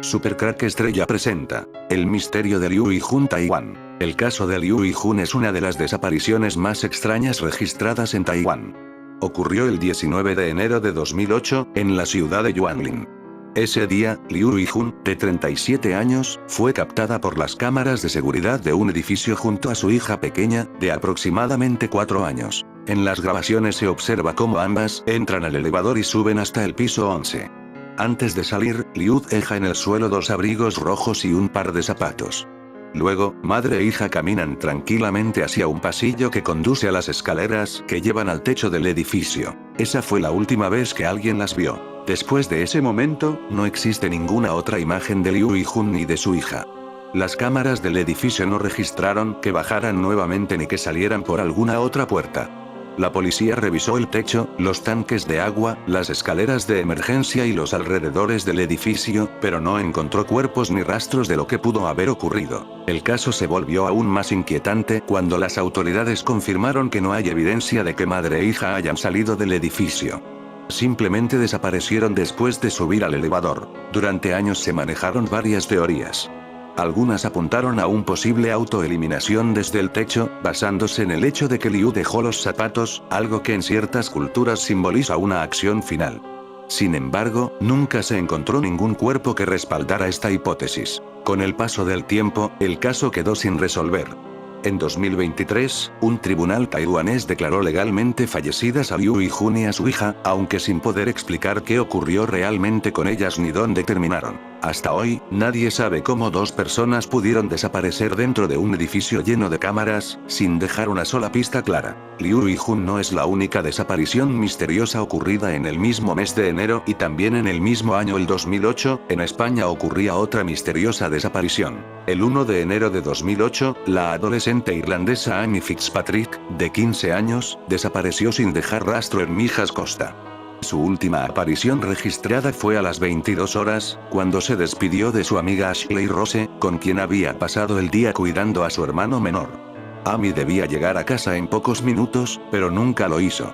Supercrack Estrella presenta El misterio de Liu Yijun Taiwán. El caso de Liu Yijun es una de las desapariciones más extrañas registradas en Taiwán. Ocurrió el 19 de enero de 2008, en la ciudad de Yuanlin. Ese día, Liu Yijun, de 37 años, fue captada por las cámaras de seguridad de un edificio junto a su hija pequeña, de aproximadamente 4 años. En las grabaciones se observa cómo ambas entran al elevador y suben hasta el piso 11. Antes de salir, Liu deja en el suelo 2 abrigos rojos y un par de zapatos. Luego, madre e hija caminan tranquilamente hacia un pasillo que conduce a las escaleras que llevan al techo del edificio. Esa fue la última vez que alguien las vio. Después de ese momento, no existe ninguna otra imagen de Liu Yijun ni de su hija. Las cámaras del edificio no registraron que bajaran nuevamente ni que salieran por alguna otra puerta. La policía revisó el techo, los tanques de agua, las escaleras de emergencia y los alrededores del edificio, pero no encontró cuerpos ni rastros de lo que pudo haber ocurrido. El caso se volvió aún más inquietante cuando las autoridades confirmaron que no hay evidencia de que madre e hija hayan salido del edificio. Simplemente desaparecieron después de subir al elevador. Durante años se manejaron varias teorías. Algunas apuntaron a un posible autoeliminación desde el techo, basándose en el hecho de que Liu dejó los zapatos, algo que en ciertas culturas simboliza una acción final. Sin embargo, nunca se encontró ningún cuerpo que respaldara esta hipótesis. Con el paso del tiempo, el caso quedó sin resolver. En 2023, un tribunal taiwanés declaró legalmente fallecidas a Liu Yijun y a su hija, aunque sin poder explicar qué ocurrió realmente con ellas ni dónde terminaron. Hasta hoy, nadie sabe cómo 2 personas pudieron desaparecer dentro de un edificio lleno de cámaras, sin dejar una sola pista clara. Liu Yijun no es la única desaparición misteriosa ocurrida en el mismo mes de enero y también en el mismo año el 2008, en España ocurría otra misteriosa desaparición. El 1 de enero de 2008, la adolescente irlandesa Amy Fitzpatrick, de 15 años, desapareció sin dejar rastro en Mijas Costa. Su última aparición registrada fue a las 22 horas, cuando se despidió de su amiga Ashley Rose, con quien había pasado el día cuidando a su hermano menor. Amy debía llegar a casa en pocos minutos, pero nunca lo hizo.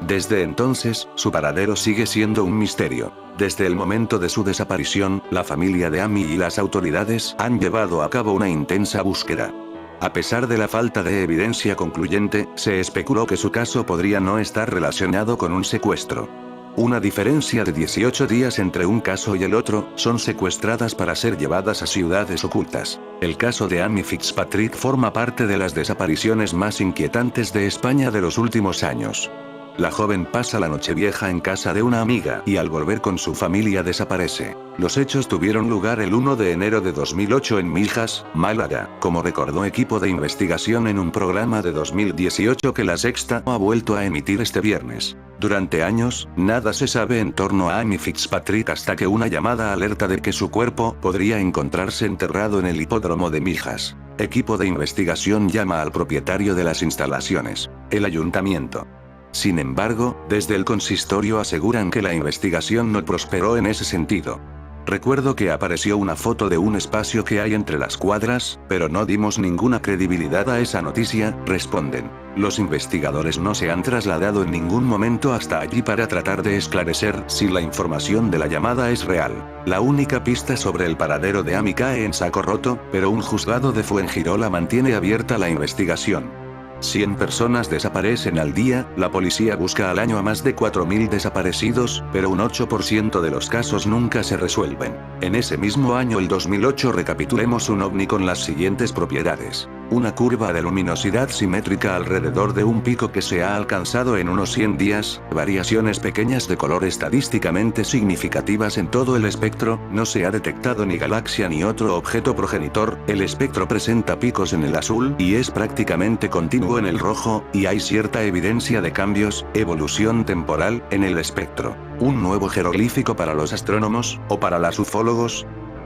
Desde entonces, su paradero sigue siendo un misterio. Desde el momento de su desaparición, la familia de Amy y las autoridades han llevado a cabo una intensa búsqueda. A pesar de la falta de evidencia concluyente, se especuló que su caso podría no estar relacionado con un secuestro. Una diferencia de 18 días entre un caso y el otro, son secuestradas para ser llevadas a ciudades ocultas. El caso de Amy Fitzpatrick forma parte de las desapariciones más inquietantes de España de los últimos años. La joven pasa la Nochevieja en casa de una amiga y al volver con su familia desaparece. Los hechos tuvieron lugar el 1 de enero de 2008 en Mijas, Málaga, como recordó equipo de investigación en un programa de 2018 que La Sexta ha vuelto a emitir este viernes. Durante años, nada se sabe en torno a Amy Fitzpatrick hasta que una llamada alerta de que su cuerpo podría encontrarse enterrado en el hipódromo de Mijas. Equipo de investigación llama al propietario de las instalaciones, el ayuntamiento. Sin embargo, desde el consistorio aseguran que la investigación no prosperó en ese sentido. Recuerdo que apareció una foto de un espacio que hay entre las cuadras, pero no dimos ninguna credibilidad a esa noticia, responden. Los investigadores no se han trasladado en ningún momento hasta allí para tratar de esclarecer si la información de la llamada es real. La única pista sobre el paradero de Amy cae en saco roto, pero un juzgado de Fuengirola mantiene abierta la investigación. 100 personas desaparecen al día, la policía busca al año a más de 4.000 desaparecidos, pero un 8% de los casos nunca se resuelven. En ese mismo año el 2008 recapitulemos un ovni con las siguientes propiedades. Una curva de luminosidad simétrica alrededor de un pico que se ha alcanzado en unos 100 días, variaciones pequeñas de color estadísticamente significativas en todo el espectro, no se ha detectado ni galaxia ni otro objeto progenitor, el espectro presenta picos en el azul y es prácticamente continuo en el rojo, y hay cierta evidencia de cambios, evolución temporal, en el espectro. ¿Un nuevo jeroglífico para los astrónomos, o para los ufólogos?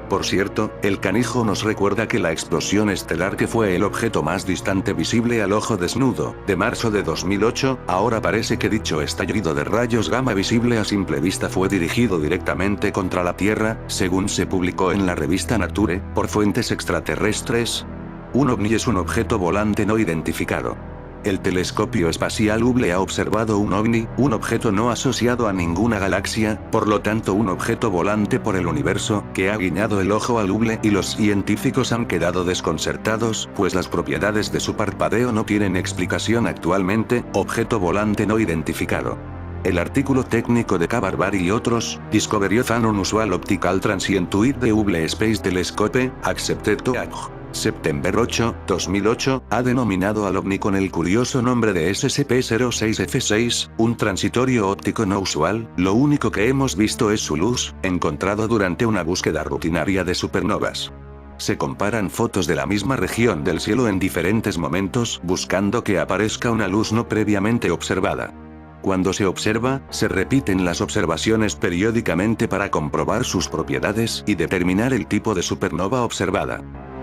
Por cierto, el canijo nos recuerda que la explosión estelar que fue el objeto más distante visible al ojo desnudo, de marzo de 2008, ahora parece que dicho estallido de rayos gamma visible a simple vista fue dirigido directamente contra la Tierra, según se publicó en la revista Nature, por fuentes extraterrestres. Un ovni es un objeto volante no identificado. El telescopio espacial Hubble ha observado un ovni, un objeto no asociado a ninguna galaxia, por lo tanto un objeto volante por el universo, que ha guiñado el ojo al Hubble y los científicos han quedado desconcertados, pues las propiedades de su parpadeo no tienen explicación actualmente, objeto volante no identificado. El artículo técnico de K. Barbari y otros, Discovery of an Unusual Optical Transient with the Hubble Space Telescope, Accepted to Ag. September 8, 2008, ha denominado al ovni con el curioso nombre de SCP-06F6, un transitorio óptico no usual. Lo único que hemos visto es su luz, encontrado durante una búsqueda rutinaria de supernovas. Se comparan fotos de la misma región del cielo en diferentes momentos, buscando que aparezca una luz no previamente observada. Cuando se observa, se repiten las observaciones periódicamente para comprobar sus propiedades y determinar el tipo de supernova observada.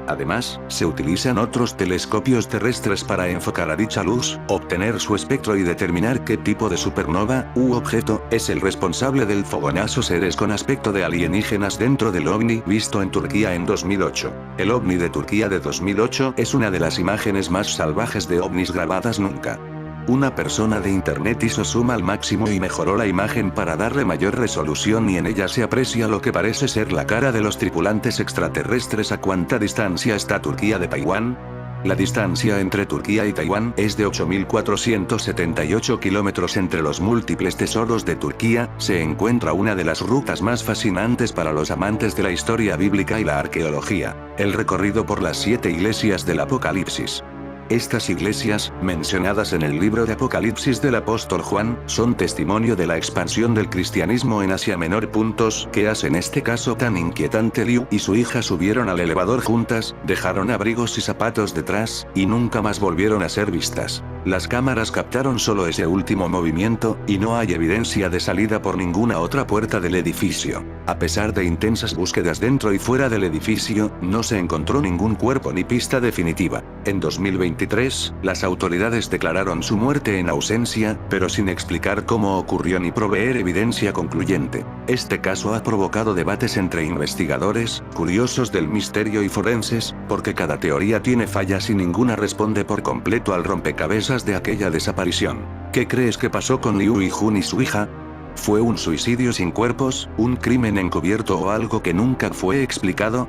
Además, se utilizan otros telescopios terrestres para enfocar a dicha luz, obtener su espectro y determinar qué tipo de supernova u objeto es el responsable del fogonazo. Seres con aspecto de alienígenas dentro del ovni visto en Turquía en 2008. El ovni de Turquía de 2008 es una de las imágenes más salvajes de ovnis grabadas nunca. Una persona de internet hizo zoom al máximo y mejoró la imagen para darle mayor resolución y en ella se aprecia lo que parece ser la cara de los tripulantes extraterrestres. ¿A cuánta distancia está Turquía de Taiwán? La distancia entre Turquía y Taiwán es de 8.478 kilómetros. Entre los múltiples tesoros de Turquía, se encuentra una de las rutas más fascinantes para los amantes de la historia bíblica y la arqueología, el recorrido por las 7 iglesias del Apocalipsis. Estas iglesias, mencionadas en el libro de Apocalipsis del apóstol Juan, son testimonio de la expansión del cristianismo en Asia Menor. Puntos que hacen este caso tan inquietante. Liu y su hija subieron al elevador juntas, dejaron abrigos y zapatos detrás, y nunca más volvieron a ser vistas. Las cámaras captaron solo ese último movimiento, y no hay evidencia de salida por ninguna otra puerta del edificio. A pesar de intensas búsquedas dentro y fuera del edificio, no se encontró ningún cuerpo ni pista definitiva. En 2023, las autoridades declararon su muerte en ausencia, pero sin explicar cómo ocurrió ni proveer evidencia concluyente. Este caso ha provocado debates entre investigadores, curiosos del misterio y forenses, porque cada teoría tiene fallas y ninguna responde por completo al rompecabezas de aquella desaparición. ¿Qué crees que pasó con Liu Yijun y su hija? ¿Fue un suicidio sin cuerpos, un crimen encubierto o algo que nunca fue explicado?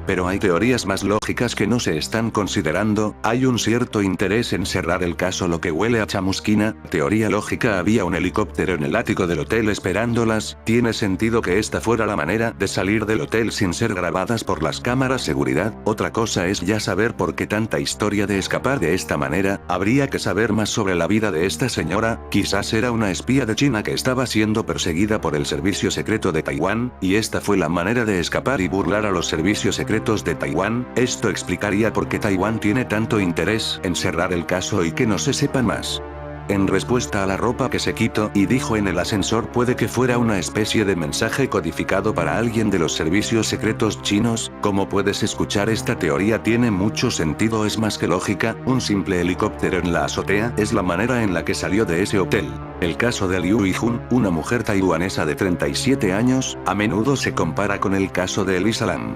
Pero hay teorías más lógicas que no se están considerando. Hay un cierto interés en cerrar el caso, lo que huele a chamusquina. Teoría lógica: había un helicóptero en el ático del hotel esperándolas. Tiene sentido que esta fuera la manera de salir del hotel sin ser grabadas por las cámaras seguridad. Otra cosa es ya saber por qué tanta historia de escapar de esta manera. Habría que saber más sobre la vida de esta señora. Quizás era una espía de China que estaba siendo perseguida por el servicio secreto de Taiwán, y esta fue la manera de escapar y burlar a los servicios secretos de Taiwán. Esto explicaría por qué Taiwán tiene tanto interés en cerrar el caso y que no se sepa más. En respuesta a la ropa que se quitó y dijo en el ascensor, puede que fuera una especie de mensaje codificado para alguien de los servicios secretos chinos. Como puedes escuchar, esta teoría tiene mucho sentido, es más que lógica. Un simple helicóptero en la azotea es la manera en la que salió de ese hotel. El caso de Liu Yijun, una mujer taiwanesa de 37 años, a menudo se compara con el caso de Elisa Lam.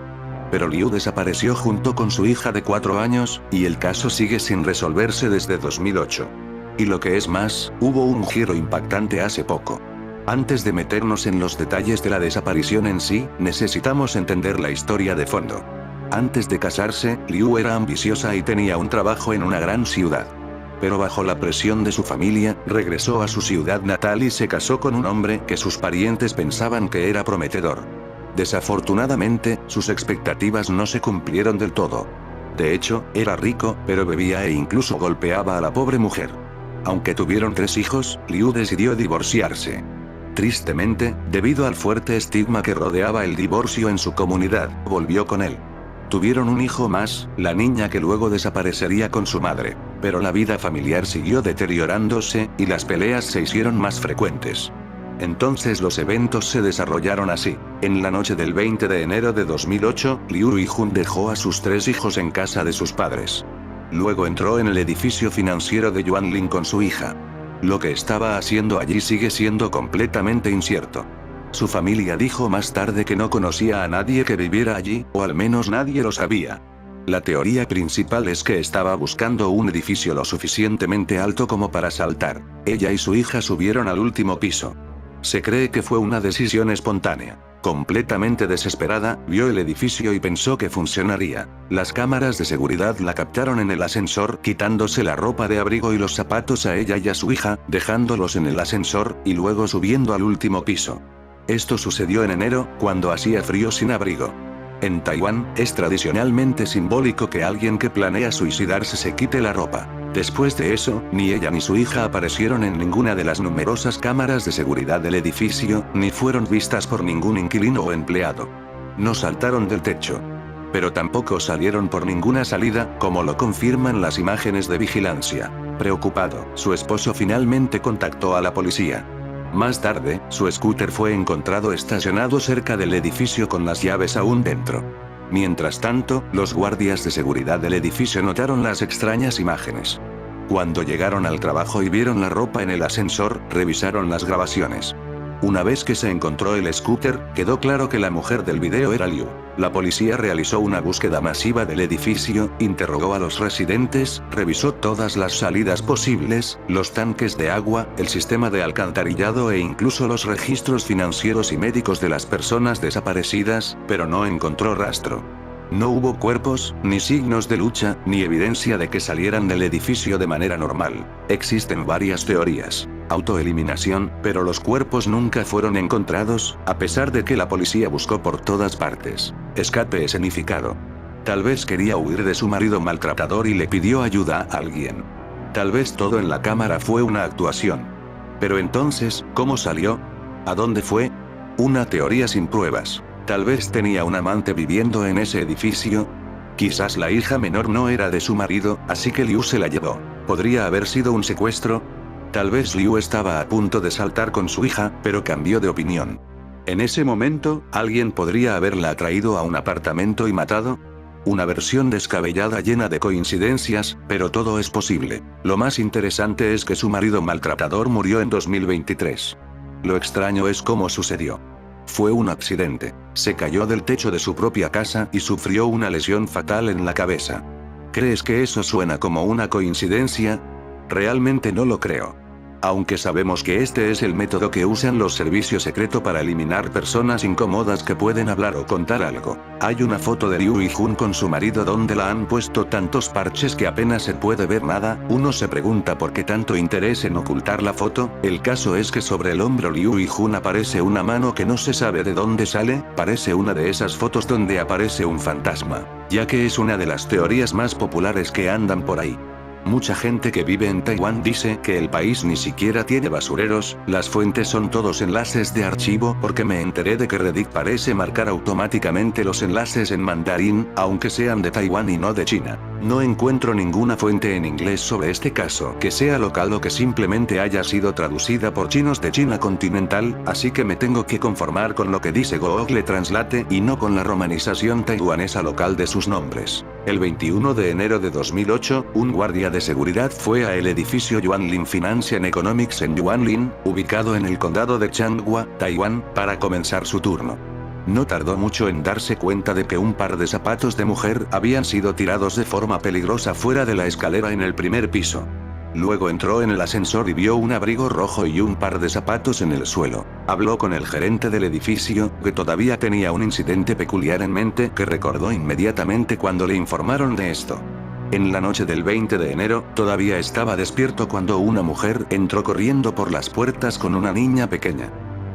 Pero Liu desapareció junto con su hija de 4 años, y el caso sigue sin resolverse desde 2008. Y lo que es más, hubo un giro impactante hace poco. Antes de meternos en los detalles de la desaparición en sí, necesitamos entender la historia de fondo. Antes de casarse, Liu era ambiciosa y tenía un trabajo en una gran ciudad. Pero bajo la presión de su familia, regresó a su ciudad natal y se casó con un hombre que sus parientes pensaban que era prometedor. Desafortunadamente, sus expectativas no se cumplieron del todo. De hecho, era rico, pero bebía e incluso golpeaba a la pobre mujer. Aunque tuvieron 3 hijos, Liu decidió divorciarse. Tristemente, debido al fuerte estigma que rodeaba el divorcio en su comunidad, volvió con él. Tuvieron un hijo más, la niña que luego desaparecería con su madre. Pero la vida familiar siguió deteriorándose, y las peleas se hicieron más frecuentes. Entonces los eventos se desarrollaron así. En la noche del 20 de enero de 2008, Liu Yijun dejó a sus 3 hijos en casa de sus padres. Luego entró en el edificio financiero de Yuanling con su hija. Lo que estaba haciendo allí sigue siendo completamente incierto. Su familia dijo más tarde que no conocía a nadie que viviera allí, o al menos nadie lo sabía. La teoría principal es que estaba buscando un edificio lo suficientemente alto como para saltar. Ella y su hija subieron al último piso. Se cree que fue una decisión espontánea. Completamente desesperada, vio el edificio y pensó que funcionaría. Las cámaras de seguridad la captaron en el ascensor, quitándose la ropa de abrigo y los zapatos a ella y a su hija, dejándolos en el ascensor, y luego subiendo al último piso. Esto sucedió en enero, cuando hacía frío sin abrigo. En Taiwán, es tradicionalmente simbólico que alguien que planea suicidarse se quite la ropa. Después de eso, ni ella ni su hija aparecieron en ninguna de las numerosas cámaras de seguridad del edificio, ni fueron vistas por ningún inquilino o empleado. No saltaron del techo. Pero tampoco salieron por ninguna salida, como lo confirman las imágenes de vigilancia. Preocupado, su esposo finalmente contactó a la policía. Más tarde, su scooter fue encontrado estacionado cerca del edificio con las llaves aún dentro. Mientras tanto, los guardias de seguridad del edificio notaron las extrañas imágenes. Cuando llegaron al trabajo y vieron la ropa en el ascensor, revisaron las grabaciones. Una vez que se encontró el scooter, quedó claro que la mujer del video era Liu. La policía realizó una búsqueda masiva del edificio, interrogó a los residentes, revisó todas las salidas posibles, los tanques de agua, el sistema de alcantarillado e incluso los registros financieros y médicos de las personas desaparecidas, pero no encontró rastro. No hubo cuerpos, ni signos de lucha, ni evidencia de que salieran del edificio de manera normal. Existen varias teorías. Autoeliminación, pero los cuerpos nunca fueron encontrados, a pesar de que la policía buscó por todas partes. Escape escenificado. Tal vez quería huir de su marido maltratador y le pidió ayuda a alguien. Tal vez todo en la cámara fue una actuación. Pero entonces, ¿cómo salió? ¿A dónde fue? Una teoría sin pruebas. Tal vez tenía un amante viviendo en ese edificio. Quizás la hija menor no era de su marido, así que Liu se la llevó. ¿Podría haber sido un secuestro? Tal vez Liu estaba a punto de saltar con su hija, pero cambió de opinión. En ese momento, ¿alguien podría haberla atraído a un apartamento y matado? Una versión descabellada llena de coincidencias, pero todo es posible. Lo más interesante es que su marido maltratador murió en 2023. Lo extraño es cómo sucedió. Fue un accidente. Se cayó del techo de su propia casa y sufrió una lesión fatal en la cabeza. ¿Crees que eso suena como una coincidencia? Realmente no lo creo. Aunque sabemos que este es el método que usan los servicios secretos para eliminar personas incómodas que pueden hablar o contar algo. Hay una foto de Liu Yijun con su marido donde la han puesto tantos parches que apenas se puede ver nada. Uno se pregunta por qué tanto interés en ocultar la foto. El caso es que sobre el hombro Liu Yijun aparece una mano que no se sabe de dónde sale. Parece una de esas fotos donde aparece un fantasma, ya que es una de las teorías más populares que andan por ahí. Mucha gente que vive en Taiwán dice que el país ni siquiera tiene basureros, las fuentes son todos enlaces de archivo porque me enteré de que Reddit parece marcar automáticamente los enlaces en mandarín, aunque sean de Taiwán y no de China. No encuentro ninguna fuente en inglés sobre este caso que sea local o que simplemente haya sido traducida por chinos de China continental, así que me tengo que conformar con lo que dice Google Translate y no con la romanización taiwanesa local de sus nombres. El 21 de enero de 2008, un guardia de seguridad fue a el edificio Yuanlin Finance and Economics en Yuanlin, ubicado en el condado de Changhua, Taiwán, para comenzar su turno. No tardó mucho en darse cuenta de que un par de zapatos de mujer habían sido tirados de forma peligrosa fuera de la escalera en el primer piso. Luego entró en el ascensor y vio un abrigo rojo y un par de zapatos en el suelo. Habló con el gerente del edificio, que todavía tenía un incidente peculiar en mente que recordó inmediatamente cuando le informaron de esto. En la noche del 20 de enero, todavía estaba despierto cuando una mujer entró corriendo por las puertas con una niña pequeña.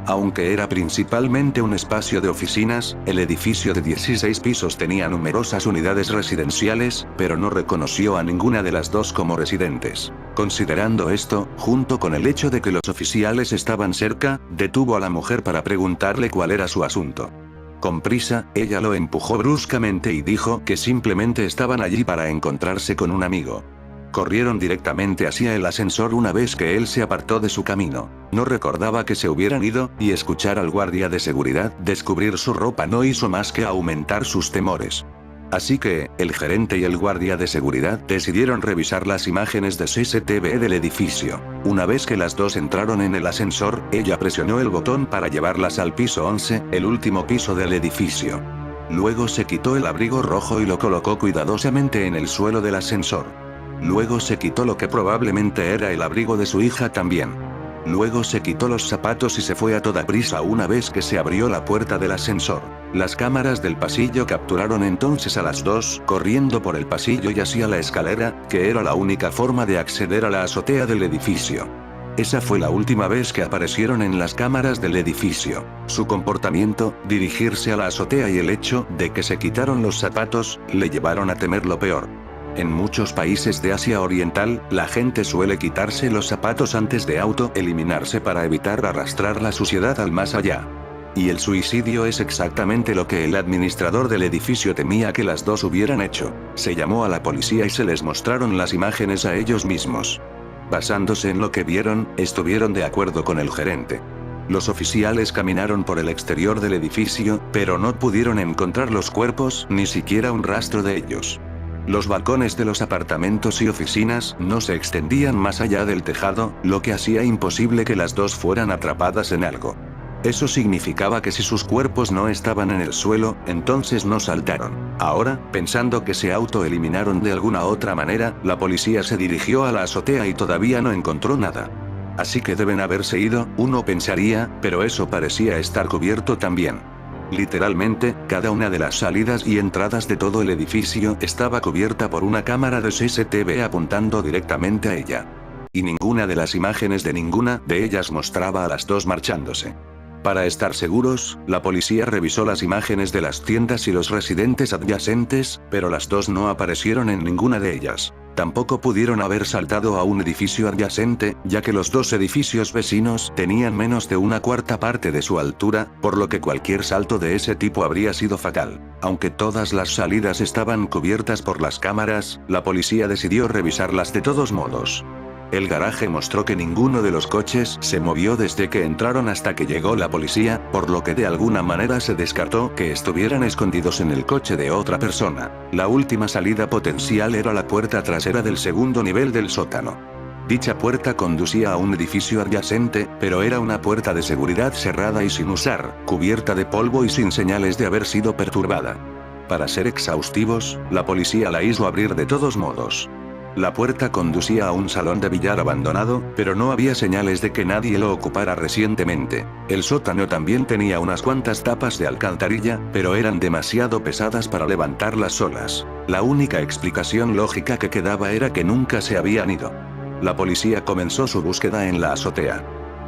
Aunque era principalmente un espacio de oficinas, el edificio de 16 pisos tenía numerosas unidades residenciales, pero no reconoció a ninguna de las dos como residentes. Considerando esto, junto con el hecho de que los oficiales estaban cerca, detuvo a la mujer para preguntarle cuál era su asunto. Con prisa, ella lo empujó bruscamente y dijo que simplemente estaban allí para encontrarse con un amigo. Corrieron directamente hacia el ascensor una vez que él se apartó de su camino. No recordaba que se hubieran ido, y escuchar al guardia de seguridad descubrir su ropa no hizo más que aumentar sus temores. Así que, el gerente y el guardia de seguridad decidieron revisar las imágenes de CCTV del edificio. Una vez que las dos entraron en el ascensor, ella presionó el botón para llevarlas al piso 11, el último piso del edificio. Luego se quitó el abrigo rojo y lo colocó cuidadosamente en el suelo del ascensor. Luego se quitó lo que probablemente era el abrigo de su hija también. Luego se quitó los zapatos y se fue a toda prisa una vez que se abrió la puerta del ascensor. Las cámaras del pasillo capturaron entonces a las dos, corriendo por el pasillo y hacia la escalera, que era la única forma de acceder a la azotea del edificio. Esa fue la última vez que aparecieron en las cámaras del edificio. Su comportamiento, dirigirse a la azotea y el hecho de que se quitaron los zapatos, le llevaron a temer lo peor. En muchos países de Asia Oriental, la gente suele quitarse los zapatos antes de eliminarse para evitar arrastrar la suciedad al más allá. Y el suicidio es exactamente lo que el administrador del edificio temía que las dos hubieran hecho. Se llamó a la policía y se les mostraron las imágenes a ellos mismos. Basándose en lo que vieron, estuvieron de acuerdo con el gerente. Los oficiales caminaron por el exterior del edificio, pero no pudieron encontrar los cuerpos, ni siquiera un rastro de ellos. Los balcones de los apartamentos y oficinas no se extendían más allá del tejado, lo que hacía imposible que las dos fueran atrapadas en algo. Eso significaba que si sus cuerpos no estaban en el suelo, entonces no saltaron. Ahora, pensando que se autoeliminaron de alguna otra manera, la policía se dirigió a la azotea y todavía no encontró nada. Así que deben haberse ido, uno pensaría, pero eso parecía estar cubierto también. Literalmente, cada una de las salidas y entradas de todo el edificio estaba cubierta por una cámara de CCTV apuntando directamente a ella. Y ninguna de las imágenes de ninguna de ellas mostraba a las dos marchándose. Para estar seguros, la policía revisó las imágenes de las tiendas y los residentes adyacentes, pero las dos no aparecieron en ninguna de ellas. Tampoco pudieron haber saltado a un edificio adyacente, ya que los dos edificios vecinos tenían menos de una cuarta parte de su altura, por lo que cualquier salto de ese tipo habría sido fatal. Aunque todas las salidas estaban cubiertas por las cámaras, la policía decidió revisarlas de todos modos. El garaje mostró que ninguno de los coches se movió desde que entraron hasta que llegó la policía, por lo que de alguna manera se descartó que estuvieran escondidos en el coche de otra persona. La última salida potencial era la puerta trasera del segundo nivel del sótano. Dicha puerta conducía a un edificio adyacente, pero era una puerta de seguridad cerrada y sin usar, cubierta de polvo y sin señales de haber sido perturbada. Para ser exhaustivos, la policía la hizo abrir de todos modos. La puerta conducía a un salón de billar abandonado, pero no había señales de que nadie lo ocupara recientemente. El sótano también tenía unas cuantas tapas de alcantarilla, pero eran demasiado pesadas para levantarlas solas. La única explicación lógica que quedaba era que nunca se habían ido. La policía comenzó su búsqueda en la azotea.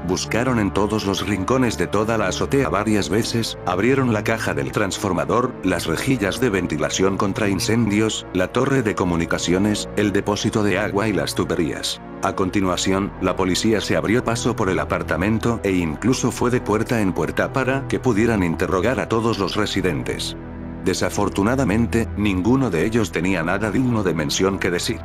Buscaron en todos los rincones de toda la azotea varias veces, abrieron la caja del transformador, las rejillas de ventilación contra incendios, la torre de comunicaciones, el depósito de agua y las tuberías. A continuación, la policía se abrió paso por el apartamento e incluso fue de puerta en puerta para que pudieran interrogar a todos los residentes. Desafortunadamente, ninguno de ellos tenía nada digno de mención que decir.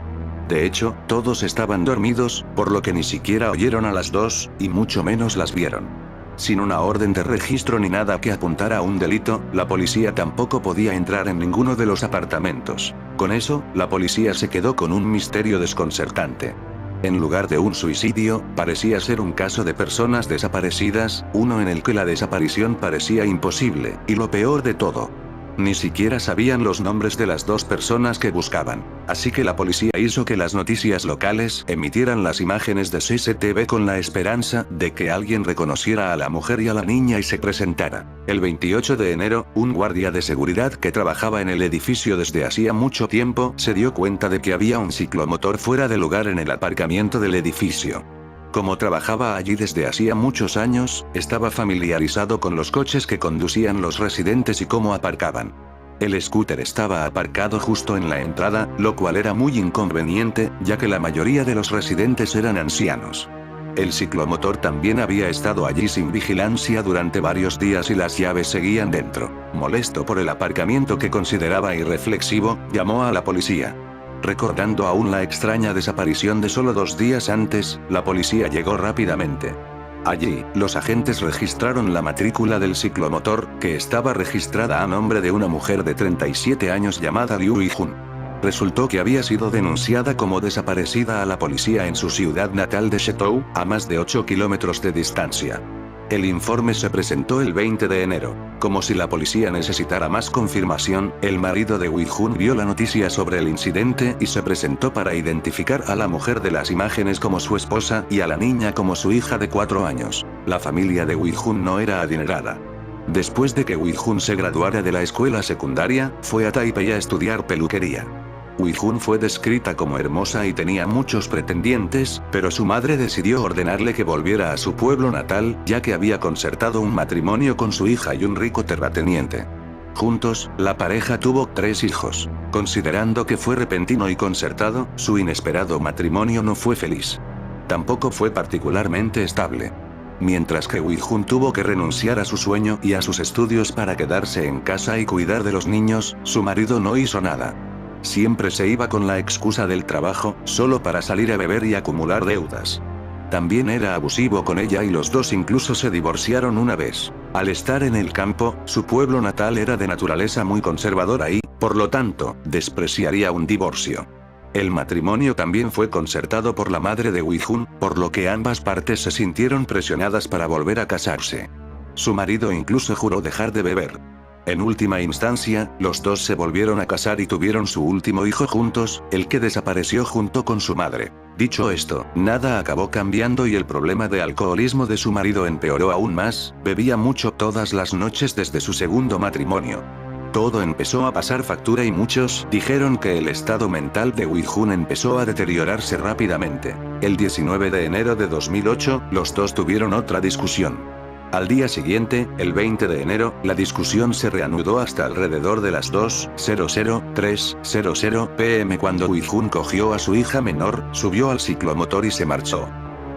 De hecho, todos estaban dormidos, por lo que ni siquiera oyeron a las dos, y mucho menos las vieron. Sin una orden de registro ni nada que apuntara a un delito, la policía tampoco podía entrar en ninguno de los apartamentos. Con eso, la policía se quedó con un misterio desconcertante. En lugar de un suicidio, parecía ser un caso de personas desaparecidas, uno en el que la desaparición parecía imposible, y lo peor de todo, ni siquiera sabían los nombres de las dos personas que buscaban. Así que la policía hizo que las noticias locales emitieran las imágenes de CCTV con la esperanza de que alguien reconociera a la mujer y a la niña y se presentara. El 28 de enero, un guardia de seguridad que trabajaba en el edificio desde hacía mucho tiempo se dio cuenta de que había un ciclomotor fuera de lugar en el aparcamiento del edificio. Como trabajaba allí desde hacía muchos años, estaba familiarizado con los coches que conducían los residentes y cómo aparcaban. El scooter estaba aparcado justo en la entrada, lo cual era muy inconveniente, ya que la mayoría de los residentes eran ancianos. El ciclomotor también había estado allí sin vigilancia durante varios días y las llaves seguían dentro. Molesto por el aparcamiento que consideraba irreflexivo, llamó a la policía. Recordando aún la extraña desaparición de solo 2 días antes, la policía llegó rápidamente. Allí, los agentes registraron la matrícula del ciclomotor, que estaba registrada a nombre de una mujer de 37 años llamada Liu Yijun. Resultó que había sido denunciada como desaparecida a la policía en su ciudad natal de Shetou, a más de 8 kilómetros de distancia. El informe se presentó el 20 de enero. Como si la policía necesitara más confirmación, el marido de Wi-Jun vio la noticia sobre el incidente y se presentó para identificar a la mujer de las imágenes como su esposa y a la niña como su hija de 4 años. La familia de Wi-Jun no era adinerada. Después de que Wi-Jun se graduara de la escuela secundaria, fue a Taipei a estudiar peluquería. Wi-Jun fue descrita como hermosa y tenía muchos pretendientes, pero su madre decidió ordenarle que volviera a su pueblo natal, ya que había concertado un matrimonio con su hija y un rico terrateniente. Juntos, la pareja tuvo 3 hijos. Considerando que fue repentino y concertado, su inesperado matrimonio no fue feliz. Tampoco fue particularmente estable. Mientras que Wi-Jun tuvo que renunciar a su sueño y a sus estudios para quedarse en casa y cuidar de los niños, su marido no hizo nada. Siempre se iba con la excusa del trabajo, solo para salir a beber y acumular deudas. También era abusivo con ella y los dos incluso se divorciaron una vez. Al estar en el campo, su pueblo natal era de naturaleza muy conservadora y, por lo tanto, despreciaría un divorcio. El matrimonio también fue concertado por la madre de Wi-Jun, por lo que ambas partes se sintieron presionadas para volver a casarse. Su marido incluso juró dejar de beber. En última instancia, los dos se volvieron a casar y tuvieron su último hijo juntos, el que desapareció junto con su madre. Dicho esto, nada acabó cambiando y el problema de alcoholismo de su marido empeoró aún más, bebía mucho todas las noches desde su segundo matrimonio. Todo empezó a pasar factura y muchos dijeron que el estado mental de Wi-Jun empezó a deteriorarse rápidamente. El 19 de enero de 2008, los dos tuvieron otra discusión. Al día siguiente, el 20 de enero, la discusión se reanudó hasta alrededor de las 2:00-3:00 p.m. cuando Wi-Jun cogió a su hija menor, subió al ciclomotor y se marchó.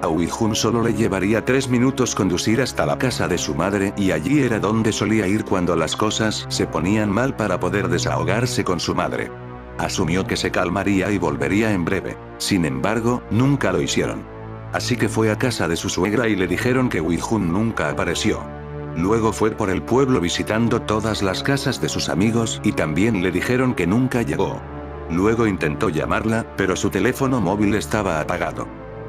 A Wi-Jun solo le llevaría 3 minutos conducir hasta la casa de su madre y allí era donde solía ir cuando las cosas se ponían mal para poder desahogarse con su madre. Asumió que se calmaría y volvería en breve. Sin embargo, nunca lo hicieron. Así que fue a casa de su suegra y le dijeron que Wi-Jun nunca apareció. Luego fue por el pueblo visitando todas las casas de sus amigos y también le dijeron que nunca llegó. Luego intentó llamarla, pero su teléfono móvil estaba apagado.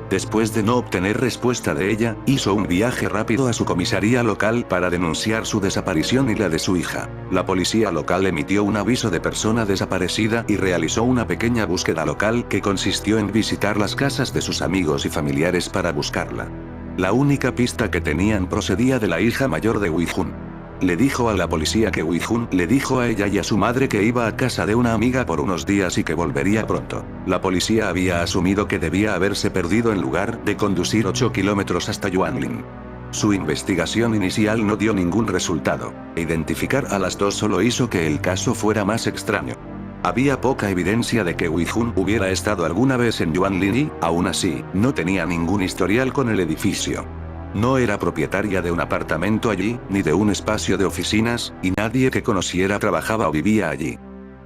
Después de no obtener respuesta de ella, hizo un viaje rápido a su comisaría local para denunciar su desaparición y la de su hija. La policía local emitió un aviso de persona desaparecida y realizó una pequeña búsqueda local que consistió en visitar las casas de sus amigos y familiares para buscarla. La única pista que tenían procedía de la hija mayor de Wi-Jun. Le dijo a la policía que Wi-Jun le dijo a ella y a su madre que iba a casa de una amiga por unos días y que volvería pronto. La policía había asumido que debía haberse perdido en lugar de conducir 8 kilómetros hasta Yuanlin. Su investigación inicial no dio ningún resultado. Identificar a las dos solo hizo que el caso fuera más extraño. Había poca evidencia de que Wi-Jun hubiera estado alguna vez en Yuanlin y, aún así, no tenía ningún historial con el edificio. No era propietaria de un apartamento allí, ni de un espacio de oficinas, y nadie que conociera trabajaba o vivía allí.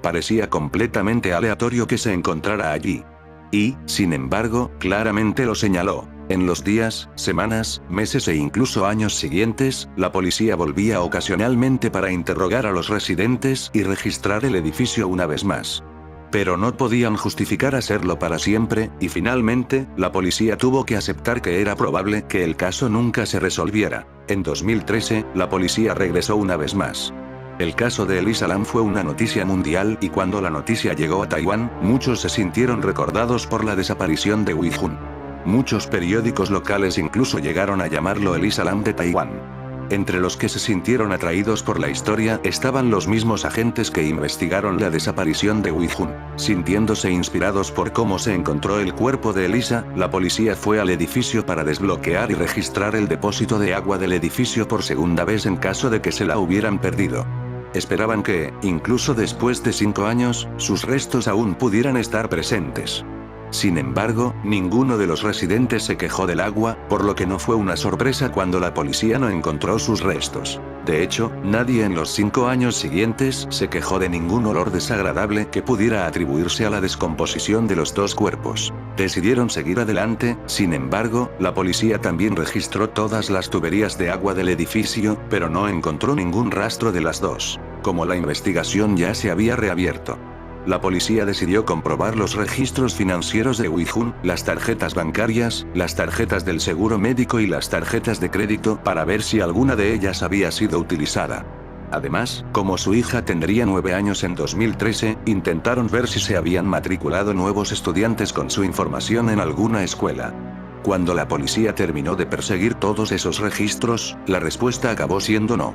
Parecía completamente aleatorio que se encontrara allí. Y, sin embargo, claramente lo señaló. En los días, semanas, meses e incluso años siguientes, la policía volvía ocasionalmente para interrogar a los residentes y registrar el edificio una vez más. Pero no podían justificar hacerlo para siempre, y finalmente, la policía tuvo que aceptar que era probable que el caso nunca se resolviera. En 2013, la policía regresó una vez más. El caso de Elisa Lam fue una noticia mundial y cuando la noticia llegó a Taiwán, muchos se sintieron recordados por la desaparición de Wi-Jun. Muchos periódicos locales incluso llegaron a llamarlo Elisa Lam de Taiwán. Entre los que se sintieron atraídos por la historia estaban los mismos agentes que investigaron la desaparición de Wi-Jun. Sintiéndose inspirados por cómo se encontró el cuerpo de Elisa, la policía fue al edificio para desbloquear y registrar el depósito de agua del edificio por segunda vez en caso de que se la hubieran perdido. Esperaban que, incluso después de 5 años, sus restos aún pudieran estar presentes. Sin embargo, ninguno de los residentes se quejó del agua, por lo que no fue una sorpresa cuando la policía no encontró sus restos. De hecho, nadie en los 5 años siguientes se quejó de ningún olor desagradable que pudiera atribuirse a la descomposición de los dos cuerpos. Decidieron seguir adelante, sin embargo, la policía también registró todas las tuberías de agua del edificio, pero no encontró ningún rastro de las dos, como la investigación ya se había reabierto. La policía decidió comprobar los registros financieros de Ui-jun, las tarjetas bancarias, las tarjetas del seguro médico y las tarjetas de crédito para ver si alguna de ellas había sido utilizada. Además, como su hija tendría 9 años en 2013, intentaron ver si se habían matriculado nuevos estudiantes con su información en alguna escuela. Cuando la policía terminó de perseguir todos esos registros, la respuesta acabó siendo no.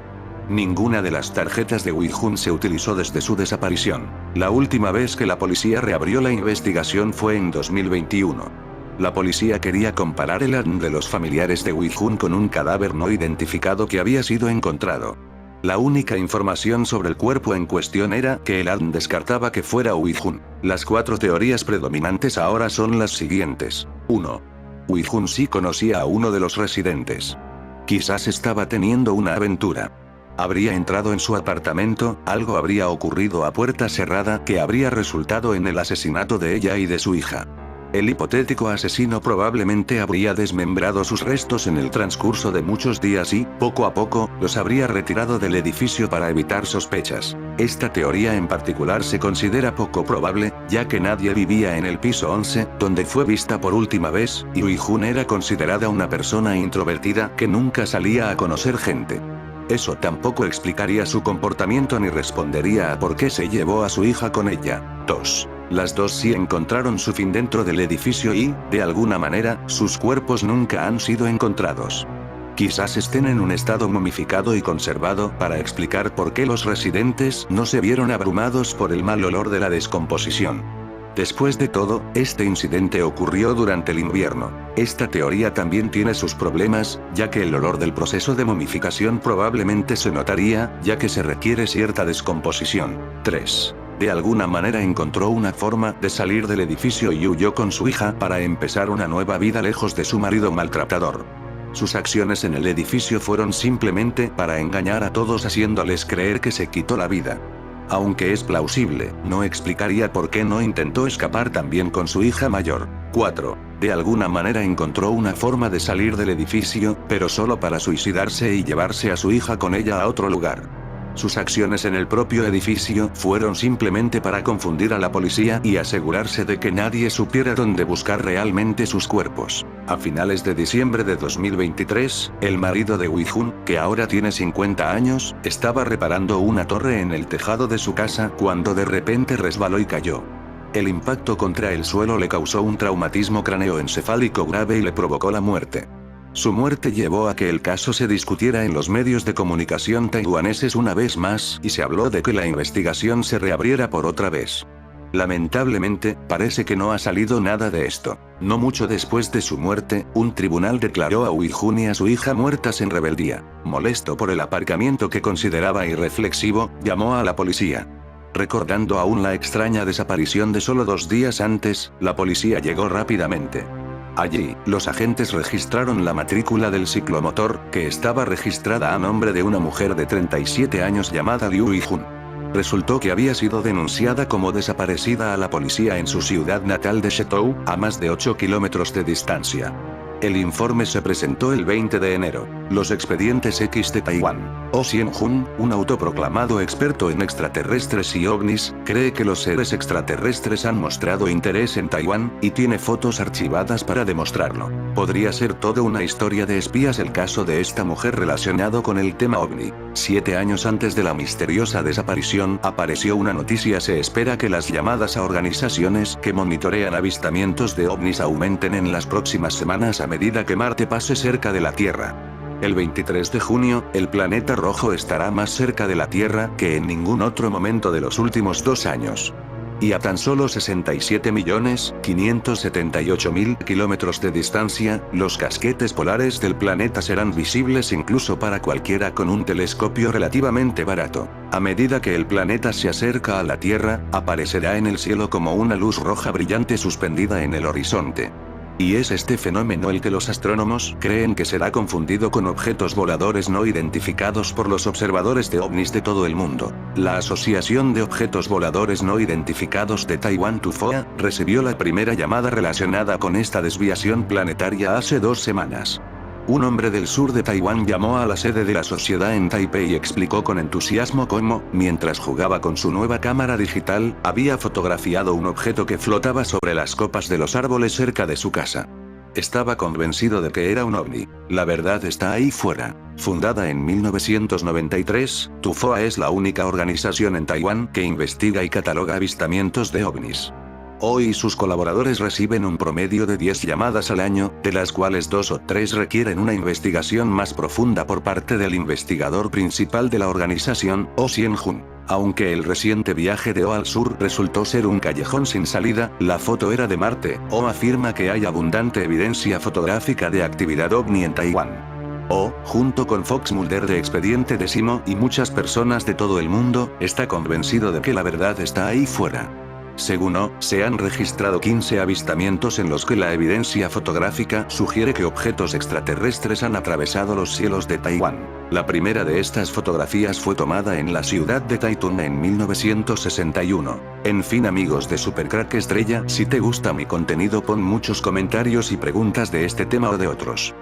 Ninguna de las tarjetas de Ui-jun se utilizó desde su desaparición. La última vez que la policía reabrió la investigación fue en 2021. La policía quería comparar el ADN de los familiares de Ui-jun con un cadáver no identificado que había sido encontrado. La única información sobre el cuerpo en cuestión era que el ADN descartaba que fuera Ui-jun. Las 4 teorías predominantes ahora son las siguientes. 1. Ui-jun sí conocía a uno de los residentes. Quizás estaba teniendo una aventura. Habría entrado en su apartamento, algo habría ocurrido a puerta cerrada que habría resultado en el asesinato de ella y de su hija. El hipotético asesino probablemente habría desmembrado sus restos en el transcurso de muchos días y, poco a poco, los habría retirado del edificio para evitar sospechas. Esta teoría en particular se considera poco probable, ya que nadie vivía en el piso 11, donde fue vista por última vez, y Ui-jun era considerada una persona introvertida que nunca salía a conocer gente. Eso tampoco explicaría su comportamiento ni respondería a por qué se llevó a su hija con ella. 2. Las dos sí encontraron su fin dentro del edificio y, de alguna manera, sus cuerpos nunca han sido encontrados. Quizás estén en un estado momificado y conservado para explicar por qué los residentes no se vieron abrumados por el mal olor de la descomposición. Después de todo, este incidente ocurrió durante el invierno. Esta teoría también tiene sus problemas, ya que el olor del proceso de momificación probablemente se notaría, ya que se requiere cierta descomposición. 3. De alguna manera encontró una forma de salir del edificio y huyó con su hija para empezar una nueva vida lejos de su marido maltratador. Sus acciones en el edificio fueron simplemente para engañar a todos haciéndoles creer que se quitó la vida. Aunque es plausible, no explicaría por qué no intentó escapar también con su hija mayor. 4. De alguna manera encontró una forma de salir del edificio, pero solo para suicidarse y llevarse a su hija con ella a otro lugar. Sus acciones en el propio edificio fueron simplemente para confundir a la policía y asegurarse de que nadie supiera dónde buscar realmente sus cuerpos. A finales de diciembre de 2023, el marido de Ui-jun, que ahora tiene 50 años, estaba reparando una torre en el tejado de su casa cuando de repente resbaló y cayó. El impacto contra el suelo le causó un traumatismo craneoencefálico grave y le provocó la muerte. Su muerte llevó a que el caso se discutiera en los medios de comunicación taiwaneses una vez más, y se habló de que la investigación se reabriera por otra vez. Lamentablemente, parece que no ha salido nada de esto. No mucho después de su muerte, un tribunal declaró a Ui-jun y a su hija muertas en rebeldía. Molesto por el aparcamiento que consideraba irreflexivo, llamó a la policía. Recordando aún la extraña desaparición de solo 2 días antes, la policía llegó rápidamente. Allí, los agentes registraron la matrícula del ciclomotor, que estaba registrada a nombre de una mujer de 37 años llamada Liu Ui-jun. Resultó que había sido denunciada como desaparecida a la policía en su ciudad natal de Shetou, a más de 8 kilómetros de distancia. El informe se presentó el 20 de enero. Los expedientes X de Taiwán. Oh Xian-jun, un autoproclamado experto en extraterrestres y ovnis, cree que los seres extraterrestres han mostrado interés en Taiwán, y tiene fotos archivadas para demostrarlo. Podría ser toda una historia de espías el caso de esta mujer relacionado con el tema ovni. 7 años antes de la misteriosa desaparición, apareció una noticia. Se espera que las llamadas a organizaciones que monitorean avistamientos de ovnis aumenten en las próximas semanas a medida que Marte pase cerca de la Tierra. El 23 de junio, el planeta rojo estará más cerca de la Tierra que en ningún otro momento de los últimos 2 años. Y a tan solo 67.578.000 kilómetros de distancia, los casquetes polares del planeta serán visibles incluso para cualquiera con un telescopio relativamente barato. A medida que el planeta se acerca a la Tierra, aparecerá en el cielo como una luz roja brillante suspendida en el horizonte. Y es este fenómeno el que los astrónomos creen que será confundido con objetos voladores no identificados por los observadores de ovnis de todo el mundo. La Asociación de Objetos Voladores No Identificados de Taiwán TUFOA, recibió la primera llamada relacionada con esta desviación planetaria hace 2 semanas. Un hombre del sur de Taiwán llamó a la sede de la sociedad en Taipei y explicó con entusiasmo cómo, mientras jugaba con su nueva cámara digital, había fotografiado un objeto que flotaba sobre las copas de los árboles cerca de su casa. Estaba convencido de que era un ovni. La verdad está ahí fuera. Fundada en 1993, TUFOA es la única organización en Taiwán que investiga y cataloga avistamientos de ovnis. Hoy sus colaboradores reciben un promedio de 10 llamadas al año, de las cuales 2 o 3 requieren una investigación más profunda por parte del investigador principal de la organización, Oh Sien-jun. Aunque el reciente viaje de Oh al sur resultó ser un callejón sin salida, la foto era de Marte. Oh afirma que hay abundante evidencia fotográfica de actividad ovni en Taiwán. Oh, junto con Fox Mulder de Expediente Décimo y muchas personas de todo el mundo, está convencido de que la verdad está ahí fuera. Según O, se han registrado 15 avistamientos en los que la evidencia fotográfica sugiere que objetos extraterrestres han atravesado los cielos de Taiwán. La primera de estas fotografías fue tomada en la ciudad de Taichung en 1961. En fin, amigos de Supercrack Estrella, si te gusta mi contenido, pon muchos comentarios y preguntas de este tema o de otros.